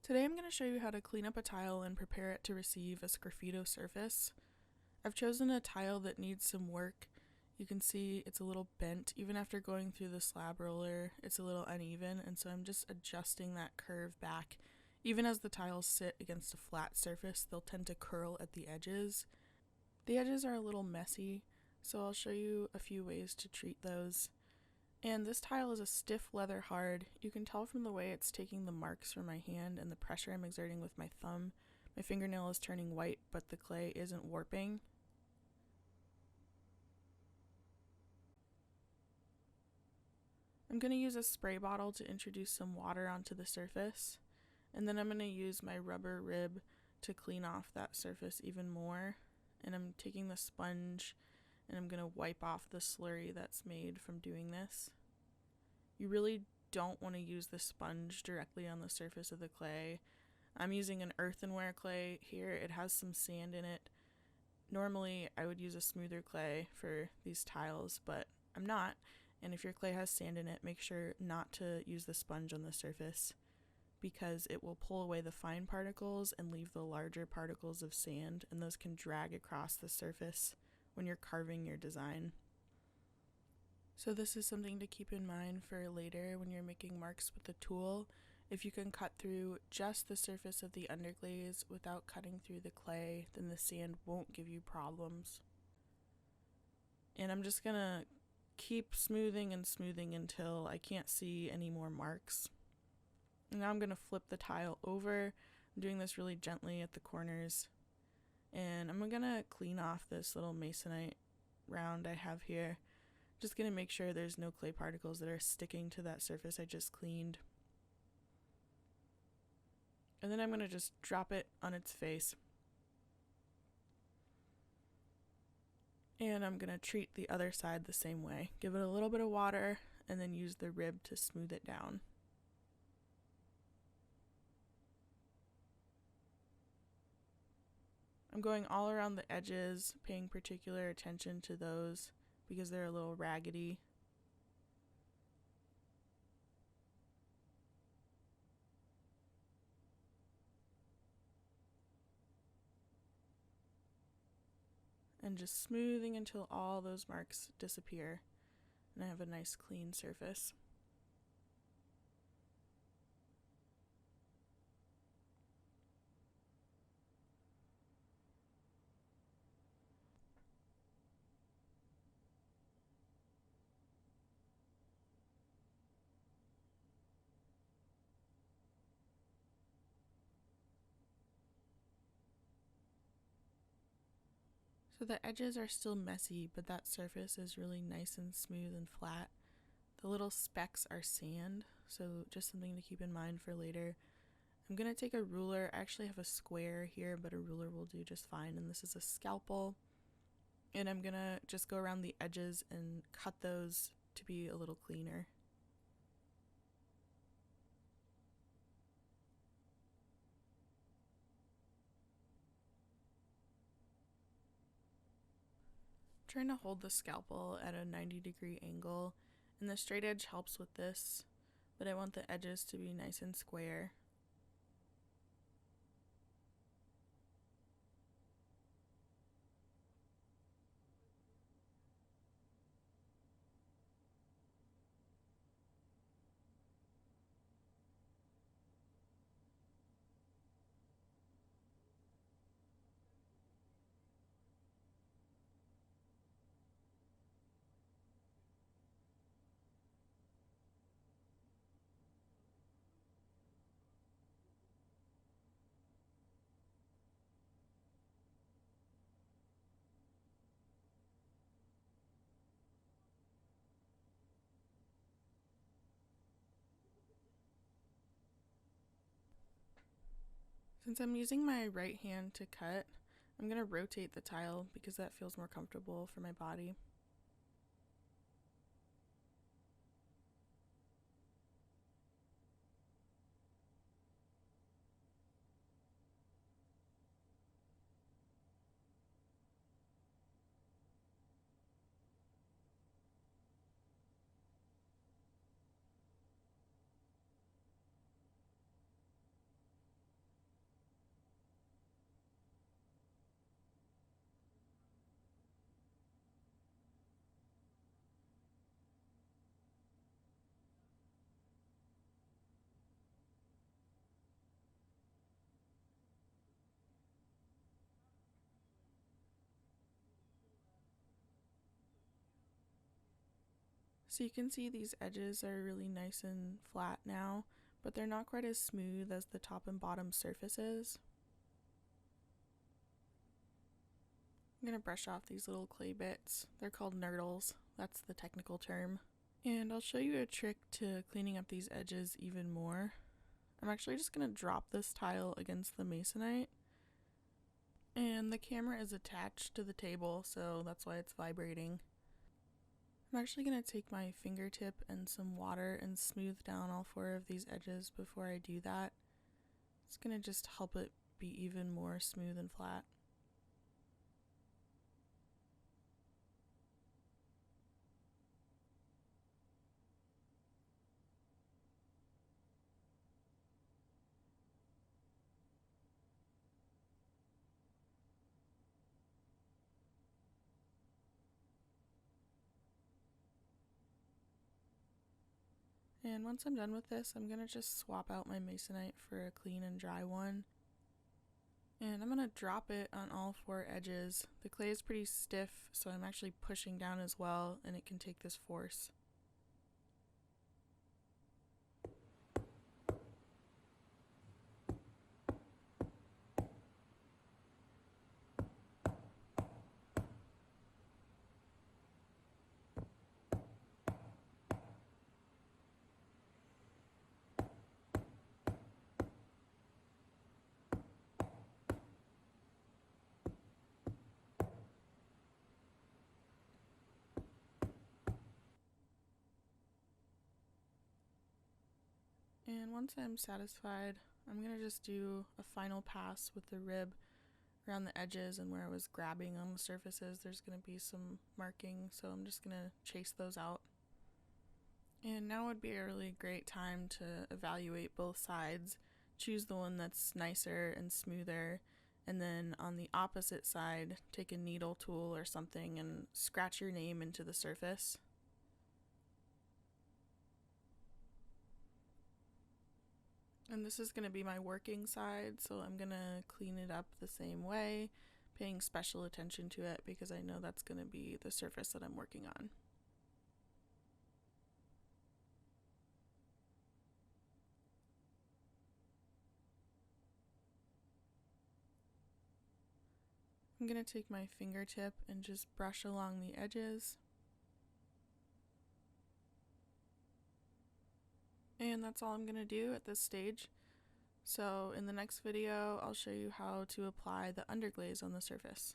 Today I'm going to show you how to clean up a tile and prepare it to receive a Sgraffito surface. I've chosen a tile that needs some work. You can see it's a little bent. Even after going through the slab roller, it's a little uneven, and so I'm just adjusting that curve back. Even as the tiles sit against a flat surface, they'll tend to curl at the edges. The edges are a little messy, so I'll show you a few ways to treat those. And this tile is a stiff leather hard. You can tell from the way it's taking the marks from my hand and the pressure I'm exerting with my thumb. My fingernail is turning white, but the clay isn't warping. I'm going to use a spray bottle to introduce some water onto the surface, and then I'm going to use my rubber rib to clean off that surface even more. And I'm taking the sponge and I'm going to wipe off the slurry that's made from doing this. You really don't want to use the sponge directly on the surface of the clay. I'm using an earthenware clay here. It has some sand in it. Normally I would use a smoother clay for these tiles, but I'm not. And if your clay has sand in it, make sure not to use the sponge on the surface because it will pull away the fine particles and leave the larger particles of sand, and those can drag across the surface when you're carving your design. So this is something to keep in mind for later when you're making marks with the tool. If you can cut through just the surface of the underglaze without cutting through the clay, then the sand won't give you problems. And I'm just gonna keep smoothing and smoothing until I can't see any more marks. And now I'm gonna flip the tile over. I'm doing this really gently at the corners. And I'm gonna clean off this little masonite round I have here. Just going to make sure there's no clay particles that are sticking to that surface I just cleaned. And then I'm going to just drop it on its face. And I'm going to treat the other side the same way. Give it a little bit of water and then use the rib to smooth it down. I'm going all around the edges, paying particular attention to those because they're a little raggedy. And just smoothing until all those marks disappear and I have a nice clean surface. So the edges are still messy, but that surface is really nice and smooth and flat. The little specks are sand, so just something to keep in mind for later. I'm going to take a ruler. I actually have a square here, but a ruler will do just fine. And this is a scalpel. And I'm going to just go around the edges and cut those to be a little cleaner. Trying to hold the scalpel at a 90-degree angle, and the straight edge helps with this, but I want the edges to be nice and square. Since I'm using my right hand to cut, I'm going to rotate the tile because that feels more comfortable for my body. So you can see these edges are really nice and flat now, but they're not quite as smooth as the top and bottom surfaces. I'm going to brush off these little clay bits. They're called nurdles, that's the technical term. And I'll show you a trick to cleaning up these edges even more. I'm actually just going to drop this tile against the masonite. And the camera is attached to the table, so that's why it's vibrating. I'm actually going to take my fingertip and some water and smooth down all 4 of these edges before I do that. It's going to just help it be even more smooth and flat. And once I'm done with this, I'm going to just swap out my masonite for a clean and dry one. And I'm going to drop it on all 4 edges. The clay is pretty stiff, so I'm actually pushing down as well, and it can take this force. And once I'm satisfied, I'm going to just do a final pass with the rib around the edges, and where I was grabbing on the surfaces there's going to be some marking, so I'm just going to chase those out. And now would be a really great time to evaluate both sides, choose the one that's nicer and smoother, and then on the opposite side take a needle tool or something and scratch your name into the surface. And this is going to be my working side, so I'm going to clean it up the same way, paying special attention to it because I know that's going to be the surface that I'm working on. I'm going to take my fingertip and just brush along the edges. And that's all I'm going to do at this stage. So in the next video, I'll show you how to apply the underglaze on the surface.